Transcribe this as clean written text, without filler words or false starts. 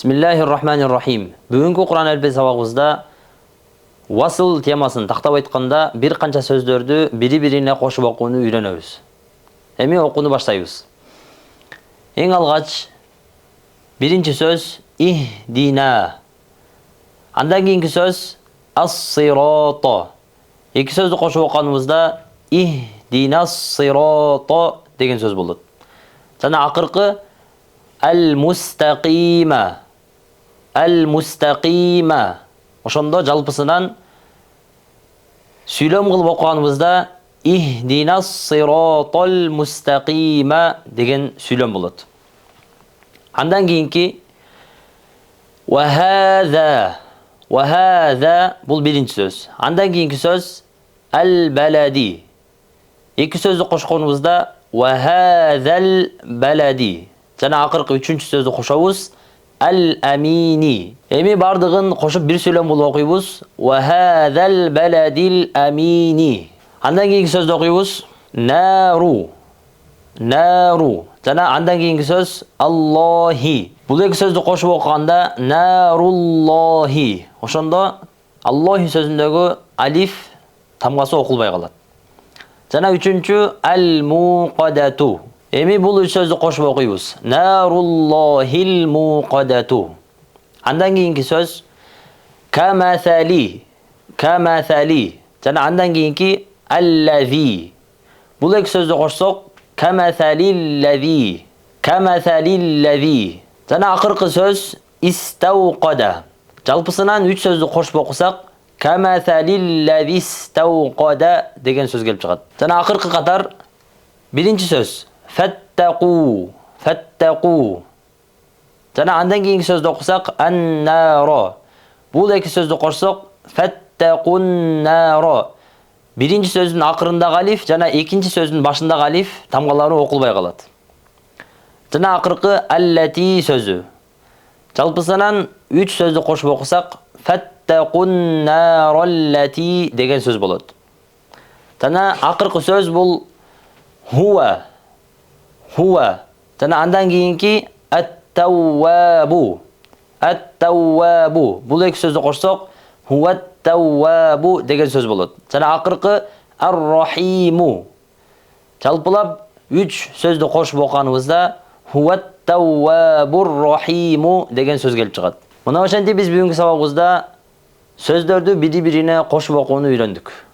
Bismillahirrahmanirrahim. Бүгүнкү Кур'ан әліпбесі сабагыбызда васыл темасын тактап айтканда бир канча сөздөрдү бири-бирине кошуп окууну үйрөнөбүз. Эми окууну баштайбыз. Эң алгач биринчи сөз ихдина. Андан кийинки сөз ас-сирато. Эки сөздү кошуп окуганыбызда ихдинас-сирато деген сөз болот. Жана акыркы al-mustaqima. Al-mustaqima. Ошондо жалпысынан сүйлөм кылып окуганыбызда ихдинас-сиротол мустaqima деген сүйлөм болот. Андан кийинки ва хаза бул биринчи сөз. Андан кийинки сөз ал-балади. Эки сөздү кошконубузда ва хазал балади. Жана акыркы үчүнчү сөздү кошобуз ал-амини. Эми бардыгын кошуп бир сүйлөм болуп окуйбуз. Ва хазал баладил амини. Андан кийинки сөздү окуйбуз нару. Нару. Жана андан кийинки сөз аллахи. Бул эки сөздү кошуп окуганда наруллахи. Ошондо аллахи сөзүндөгү алиф тамгасы окулбай калат. Жана үчүнчү ал-муқадату. Эми бул үч сөздү кошуп окуйбуз. Наруллахил муқадату. Андан кийинки сөз камасали. Камасали. Жана андан кийинки аллази. Бул эки сөздү кошсок камасалиллази. Камасалиллази. Жана акыркы сөз истауқада. Жалпысынан үч сөздү кошуп окусак камасалиллази истауқада деген сөз келип чыгат. Жана акыркы катар биринчи сөз фаттaqu. Фаттaqu. Жана андан кийинки сөздү окусак ан-наро. Бул эки сөздү кошсок фаттaqun-наро. Биринчи сөздүн акырындагы алиф жана экинчи сөздүн башындагы алиф тамгалары окулбай калат. Жана акыркы аллати сөзү. Жалпысынан үч сөздү кошуп окусак фаттaqun-нароллати деген сөз болот. Жана акыркы сөз бул хуа. Хуа. Жана андан кийинки ат-тауабу. Ат-тауабу. Бул эки сөздү кошсок хуат-тауабу деген сөз болот. Жана акыркы ар-рахиму. Жалпылап үч сөздү кошуп окуганыбызда хуат-тауабур-рахиму деген сөз келип чыгат. Мына ошентип биз бүгүнкү сабагыбызда сөздөрдү бири-бирине кошуп окууну үйрөндүк.